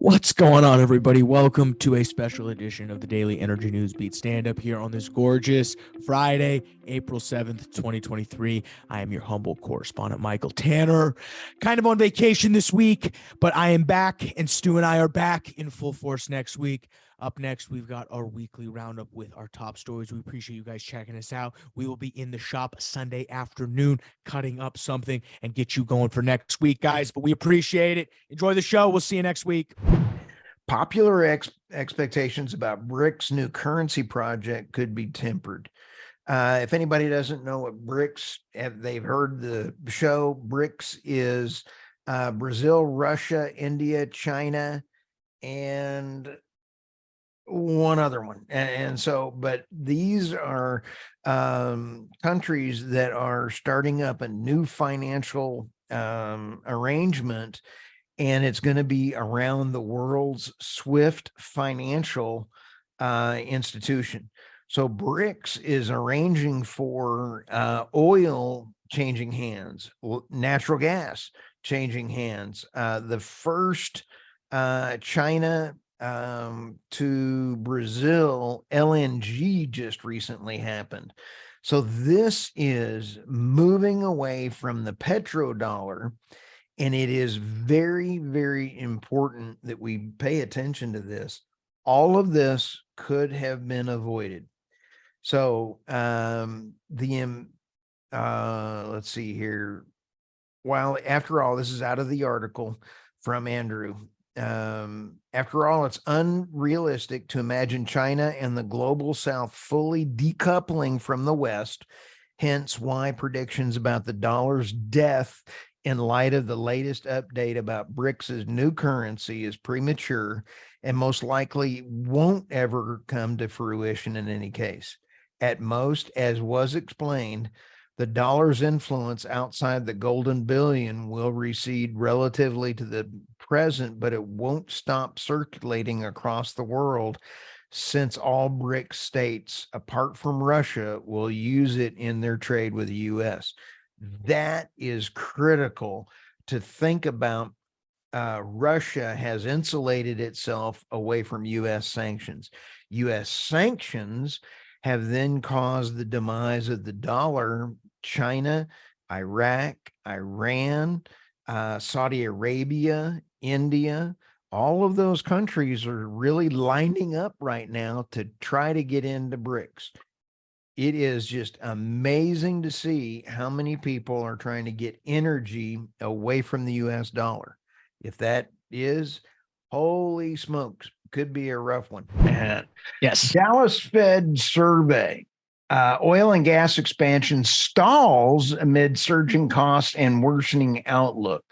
What's going on, everybody? Welcome to a special edition of the Daily Energy News Beat Stand-Up here on this gorgeous Friday, April 7th, 2023. I am your humble correspondent, Michael Tanner. Kind of on vacation this week, but I am back, and Stu and I are back in full force next week. Up next, we've got our weekly roundup with our top stories. We appreciate you guys checking us out. We will be in the shop Sunday afternoon, cutting up something and get you going for next week, guys. But we appreciate it. Enjoy the show. We'll see you next week. Popular expectations about BRICS' new currency project could be tempered. If anybody doesn't know what BRICS, they've heard the show. BRICS is Brazil, Russia, India, China, and one other one. But these are countries that are starting up a new financial arrangement, and it's going to be around the world's swift financial institution. So BRICS is arranging for oil changing hands, natural gas changing hands. The first China to Brazil LNG just recently happened. So this is moving away from the petrodollar, and it is very, very important that we pay attention to this. All of this could have been avoided. So let's see here. While after all, this is out of the article from Andrew. After all, it's unrealistic to imagine China and the global South fully decoupling from the West, hence why predictions about the dollar's death in light of the latest update about BRICS' new currency is premature and most likely won't ever come to fruition in any case. At most, as was explained, the dollar's influence outside the golden billion will recede relatively to the present, but it won't stop circulating across the world since all BRICS states, apart from Russia, will use it in their trade with the U.S. That is critical to think about. Russia has insulated itself away from U.S. sanctions. U.S. sanctions have then caused the demise of the dollar. China, Iraq, Iran, Saudi Arabia, India, all of those countries are really lining up right now to try to get into BRICS. It is just amazing to see how many people are trying to get energy away from the US dollar. If that is, holy smokes, could be a rough one. Yes. Dallas Fed survey. Oil and gas expansion stalls amid surging costs and worsening outlook.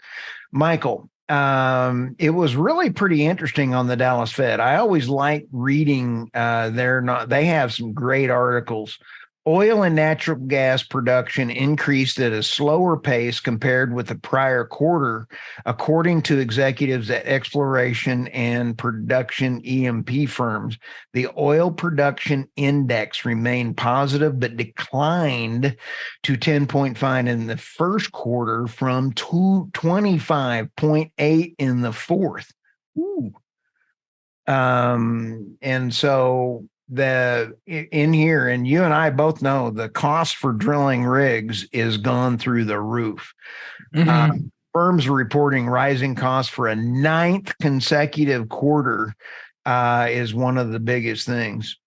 Michael, it was really pretty interesting on the Dallas Fed. I always like reading they have some great articles. Oil and natural gas production increased at a slower pace compared with the prior quarter, according to executives at exploration and production E&P firms. The oil production index remained positive but declined to 10.5 in the first quarter from 25.8 in the fourth. Ooh. And so in here, and you and I both know the cost for drilling rigs is gone through the roof. Firms are reporting rising costs for a ninth consecutive quarter is one of the biggest things.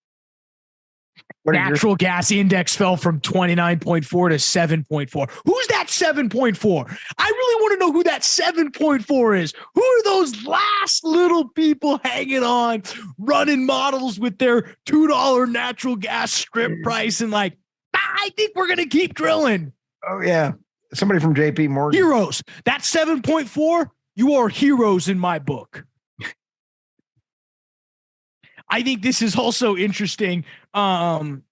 Natural gas index fell from 29.4 to 7.4. Who's that 7.4? I really want to know who that 7.4 is. Who are those last little people hanging on, running models with their $2 natural gas strip price and like, I think we're going to keep drilling. Oh, yeah. Somebody from JP Morgan. Heroes. That 7.4, you are heroes in my book. I think this is also interesting. Respond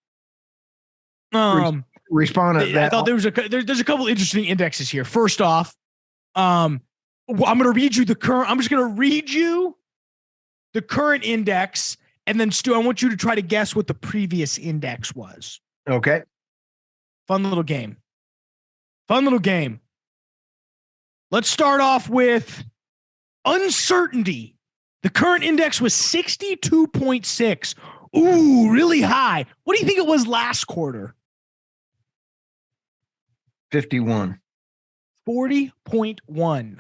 to that. I thought there's a couple interesting indexes here. First off, I'm going to read you the current. I'm just going to read you the current index, and then Stu, I want you to try to guess what the previous index was. Okay. Fun little game. Let's start off with uncertainty The current index was 62.6. Ooh, really high. What do you think it was last quarter? 51. 40.1.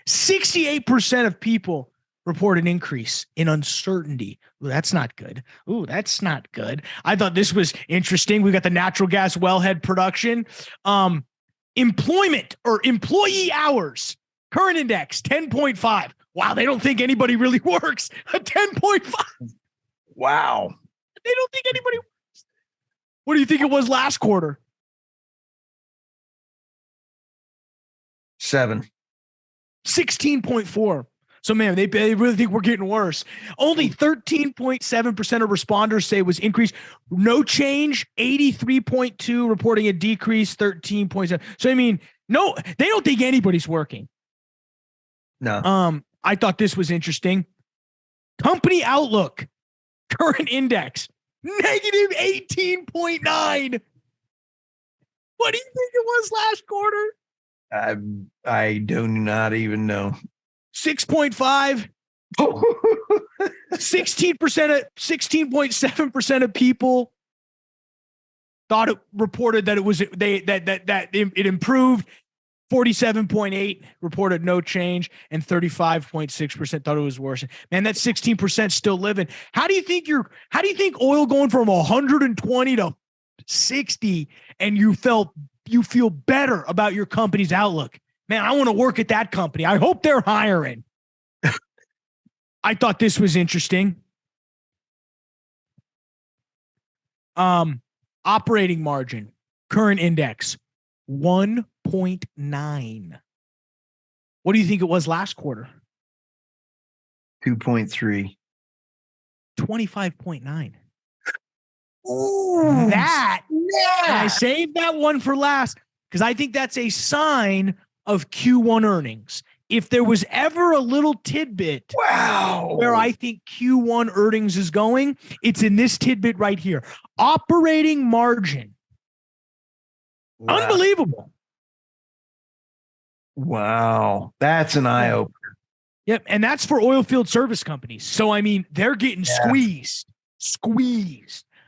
68% of people report an increase in uncertainty. Ooh, that's not good. That's not good. I thought this was interesting. We got the natural gas wellhead production. Employment or employee hours. Current index, 10.5. Wow, they don't think anybody really works. A 10.5. Wow. They don't think anybody works. What do you think it was last quarter? 7. 16.4. So, man, they really think we're getting worse. Only 13.7% of responders say it was increased. No change. 83.2 reporting a decrease. 13.7. So, I mean, no, they don't think anybody's working. No. I thought this was interesting. Company outlook, current index, negative 18.9. What do you think it was last quarter? I do not even know. 6.5. 16% of people thought it reported that it was that it improved. 47.8 reported no change, and 35.6% thought it was worse. Man, that 16% still living. How do you think oil going from 120 to 60 and you feel better about your company's outlook? Man, I want to work at that company. I hope they're hiring. I thought this was interesting. Operating margin, current index, 1.9. What do you think it was last quarter? 2.3. 25.9. Ooh, that. Yeah. And I saved that one for last because I think that's a sign of Q1 earnings. If there was ever a little tidbit where I think Q1 earnings is going, it's in this tidbit right here. Operating margin. Wow. Unbelievable. Wow. That's an eye opener. Yep. And that's for oil field service companies. So, I mean, they're getting squeezed.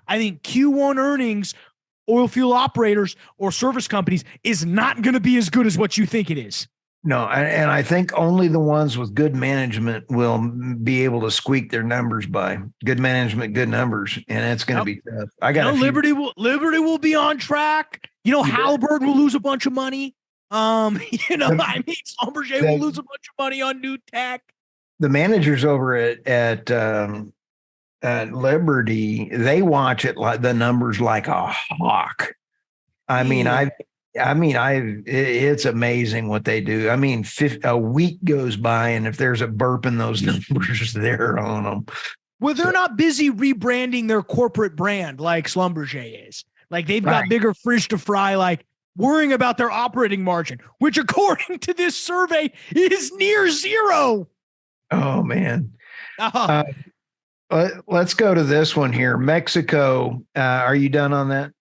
I think Q1 earnings, oil field operators or service companies is not going to be as good as what you think it is. No, and I think only the ones with good management will be able to squeak their numbers by good management, good numbers, and it's going to be tough. Liberty will be on track. Halliburton will lose a bunch of money. Schlumberger will lose a bunch of money on new tech. The managers over at Liberty, they watch it like the numbers like a hawk. It's amazing what they do. I mean, a week goes by, and if there's a burp in those numbers, they're on them. Well, they're not busy rebranding their corporate brand like Schlumberger is. Like they've got bigger fish to fry, like worrying about their operating margin, which according to this survey is near zero. Oh, man. Let's go to this one here. Mexico. Are you done on that?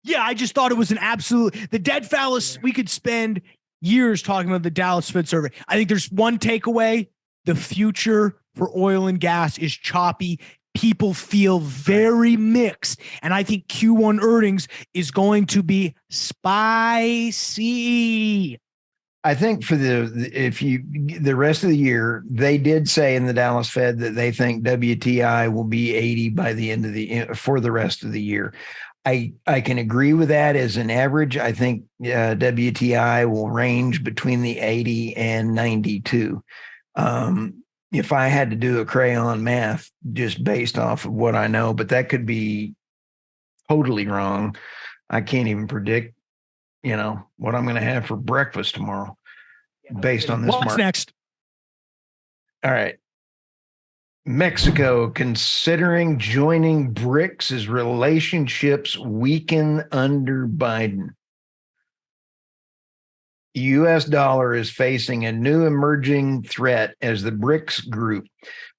Yeah, I just thought it was the dead phallus. We could spend years talking about the Dallas Fed survey. I think there's one takeaway. The future for oil and gas is choppy. People feel very mixed. And I think Q1 earnings is going to be spicy. I think for the rest of the year, they did say in the Dallas Fed that they think WTI will be 80 by the end of for the rest of the year. I can agree with that as an average. I think WTI will range between the 80 and 92. If I had to do a crayon math just based off of what I know, but that could be totally wrong. I can't even predict, what I'm going to have for breakfast tomorrow based on this. What's next? All right. Mexico considering joining BRICS as relationships weaken under Biden. The U.S. dollar is facing a new emerging threat as the BRICS group,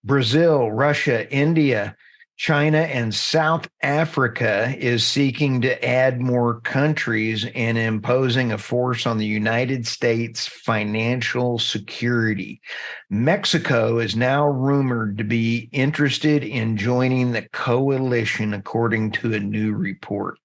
Brazil, Russia, India, China and South Africa is seeking to add more countries and imposing a force on the United States financial security. Mexico is now rumored to be interested in joining the coalition, according to a new report.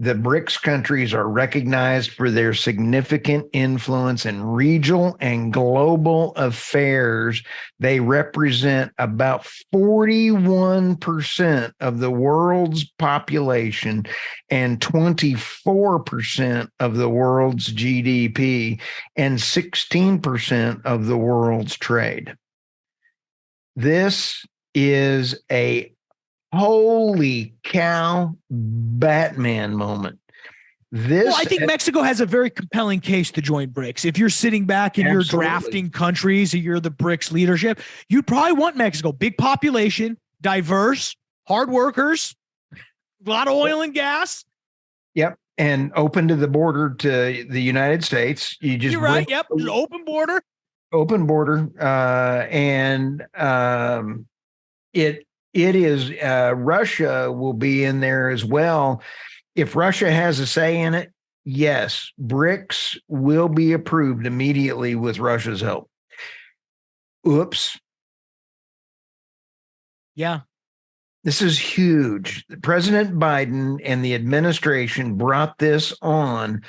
The BRICS countries are recognized for their significant influence in regional and global affairs. They represent about 41% of the world's population and 24% of the world's GDP and 16% of the world's trade. This is a holy cow Batman moment. Well, I think Mexico has a very compelling case to join BRICS. If you're sitting back and you're drafting countries, or you're the BRICS leadership, you'd probably want Mexico. Big population, diverse, hard workers, a lot of oil and gas. Yep. And open to the border to the United States. You're right. Yep. Open border. Open border. It is Russia will be in there as well. If Russia has a say in it, yes, BRICS will be approved immediately with Russia's help. Oops. Yeah. This is huge. President Biden and the administration brought this on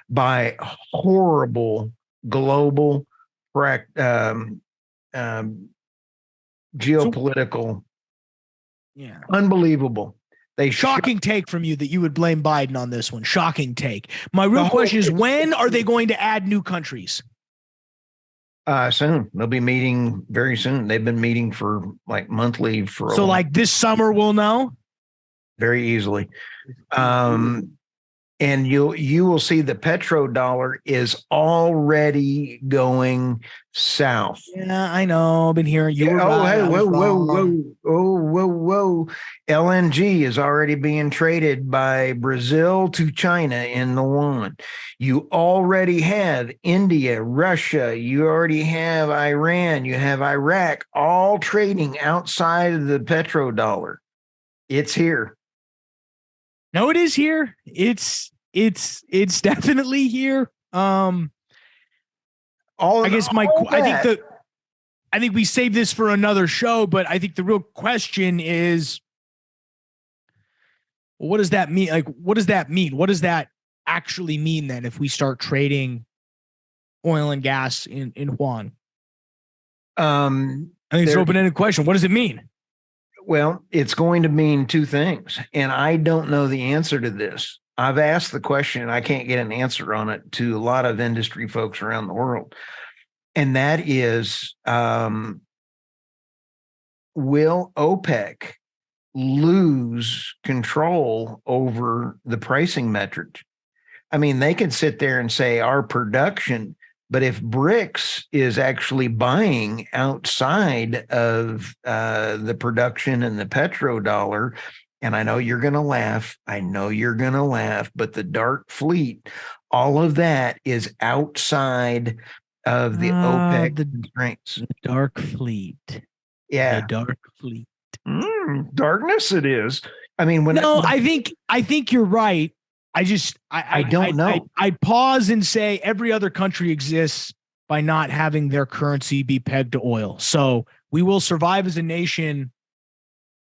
by horrible global geopolitical. Yeah. Unbelievable. Shocking take from you that you would blame Biden on this one. Shocking take. My real question is, when are they going to add new countries? Soon. They'll be meeting very soon. They've been meeting for like monthly for so like this summer we'll know? Very easily. And you will see the petrodollar is already going south. Yeah, I know. I've been hearing you. Whoa. LNG is already being traded by Brazil to China in the yuan. You already have India, Russia, you already have Iran, you have Iraq, all trading outside of the petrodollar. It's here. No, it is here. It's definitely here. I think we save this for another show, but I think the real question is, well, what does that mean? Like, what does that mean? What does that actually mean then if we start trading oil and gas in yuan? I think it's an open-ended question. What does it mean? Well, it's going to mean two things, and I don't know the answer to this. I've asked the question, and I can't get an answer on it to a lot of industry folks around the world. And that is, will OPEC lose control over the pricing metrics? I mean, they could sit there and say our production, but if BRICS is actually buying outside of the production and the petrodollar, and I know you're going to laugh, but the dark fleet, all of that is outside of the OPEC constraints. The dark fleet. Yeah. The dark fleet. Darkness it is. I mean, I think you're right. I don't know. I pause and say every other country exists by not having their currency be pegged to oil. So we will survive as a nation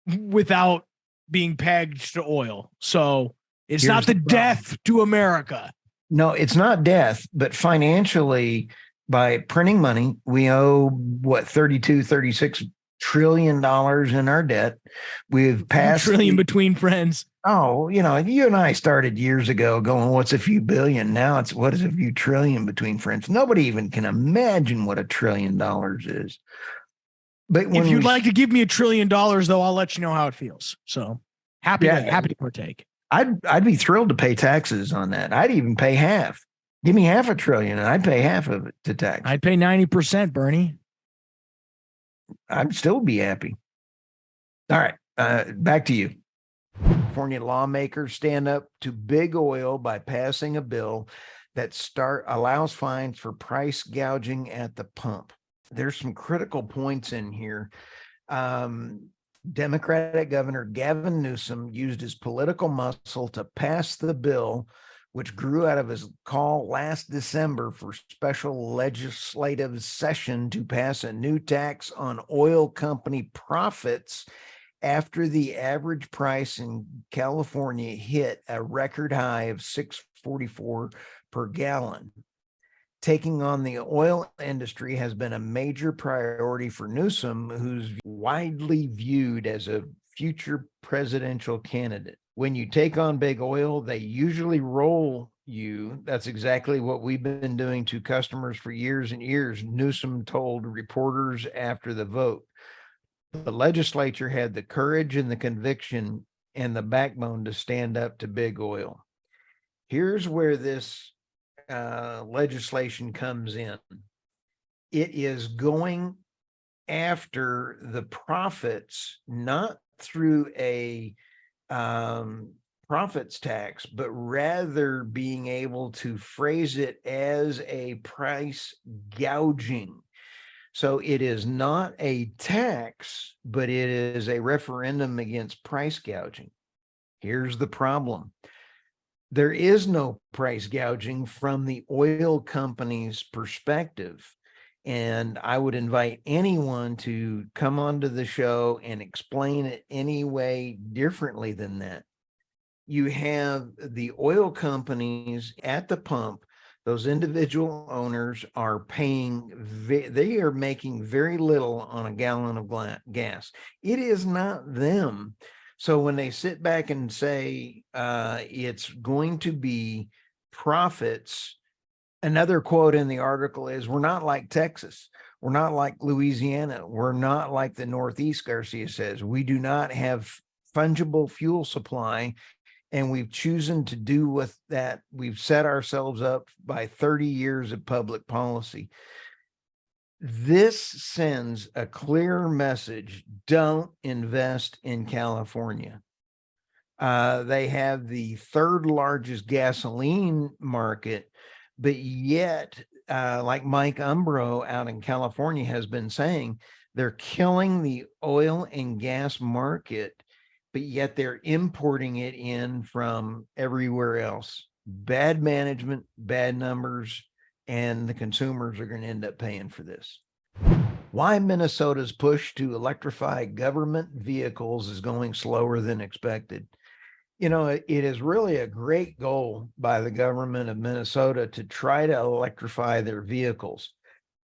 without being pegged to oil. So it's not the death to America. No, it's not death, but financially, by printing money, we owe what, 36 trillion dollars in our debt. We've passed trillion between friends. Oh, you and I started years ago going, what's a few billion? Now it's what is a few trillion between friends? Nobody even can imagine what $1 trillion is. But if you'd like to give me $1 trillion, though, I'll let you know how it feels. So happy to partake. I'd be thrilled to pay taxes on that. I'd even pay half. Give me $500 billion and I'd pay half of it to tax. I'd pay 90%, Bernie. I'd still be happy. All right. Back to you. California lawmakers stand up to big oil by passing a bill that allows fines for price gouging at the pump. There's some critical points in here. Democratic Governor Gavin Newsom used his political muscle to pass the bill, which grew out of his call last December for special legislative session to pass a new tax on oil company profits after the average price in California hit a record high of $6.44 per gallon. Taking on the oil industry has been a major priority for Newsom, who's widely viewed as a future presidential candidate. When you take on big oil, they usually roll you. That's exactly what we've been doing to customers for years and years, Newsom told reporters after the vote. The legislature had the courage and the conviction and the backbone to stand up to big oil. Here's where this legislation comes in. It is going after the profits, not through a profits tax, but rather being able to phrase it as a price gouging. So it is not a tax, but it is a referendum against price gouging. Here's the problem. There is no price gouging from the oil company's perspective. And I would invite anyone to come onto the show and explain it any way differently than that. You have the oil companies at the pump. Those individual owners are paying, they are making very little on a gallon of gas. It is not them. So when they sit back and say it's going to be profits, another quote in the article is, we're not like Texas. We're not like Louisiana. We're not like the Northeast, Garcia says. We do not have fungible fuel supply, and we've chosen to do with that. We've set ourselves up by 30 years of public policy. This sends a clear message: don't invest in California. They have the third largest gasoline market, but yet, like Mike Umbro out in California has been saying, they're killing the oil and gas market, but yet they're importing it in from everywhere else. Bad management, bad numbers, and the consumers are going to end up paying for this. Why Minnesota's push to electrify government vehicles is going slower than expected. You know, it is really a great goal by the government of Minnesota to try to electrify their vehicles.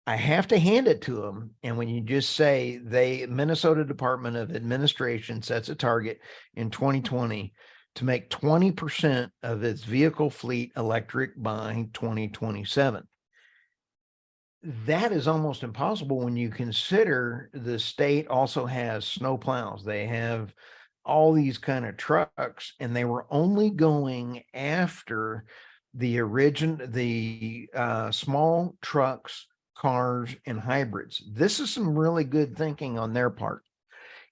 I have to hand it to them. And when you just say Minnesota Department of Administration sets a target in 2020 to make 20% of its vehicle fleet electric by 2027. That is almost impossible when you consider the state also has snow plows. They have all these kind of trucks, and they were only going after the small trucks, cars, and hybrids. This is some really good thinking on their part.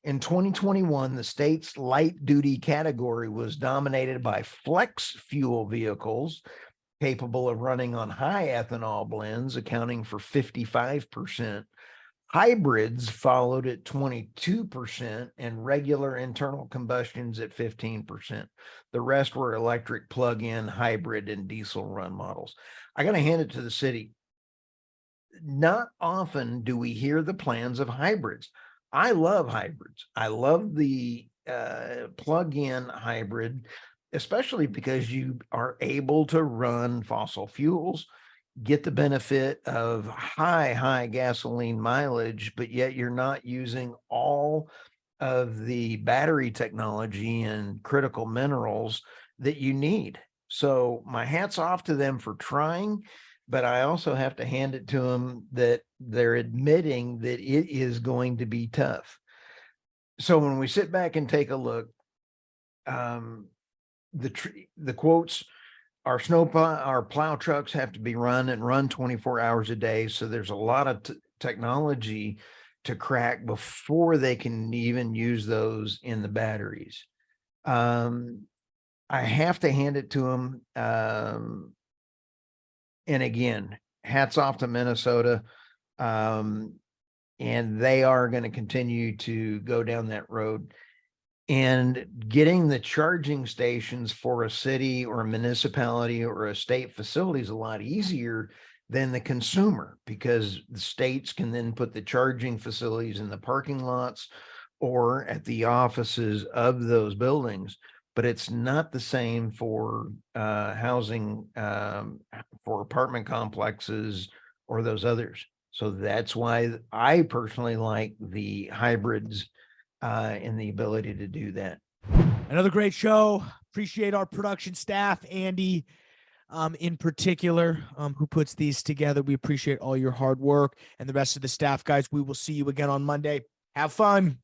In 2021, the state's light duty category was dominated by flex fuel vehicles capable of running on high ethanol blends, accounting for 55%. Hybrids followed at 22%, and regular internal combustions at 15%. The rest were electric, plug-in, hybrid, and diesel run models. I got to hand it to the city. Not often do we hear the plans of hybrids. I love hybrids. I love the plug-in hybrid, especially because you are able to run fossil fuels, get the benefit of high gasoline mileage, but yet you're not using all of the battery technology and critical minerals that you need. So my hat's off to them for trying, but I also have to hand it to them that they're admitting that it is going to be tough. So when we sit back and take a look, the quotes, our plow trucks have to be run 24 hours a day. So there's a lot of technology to crack before they can even use those in the batteries. I have to hand it to them. And again, hats off to Minnesota. And they are going to continue to go down that road. And getting the charging stations for a city or a municipality or a state facility is a lot easier than the consumer, because the states can then put the charging facilities in the parking lots or at the offices of those buildings. But it's not the same for housing, for apartment complexes or those others. So that's why I personally like the hybrids and the ability to do that. Another great show. Appreciate our production staff, Andy, in particular, who puts these together. We appreciate all your hard work, and the rest of the staff, guys. We will see you again on Monday. Have fun.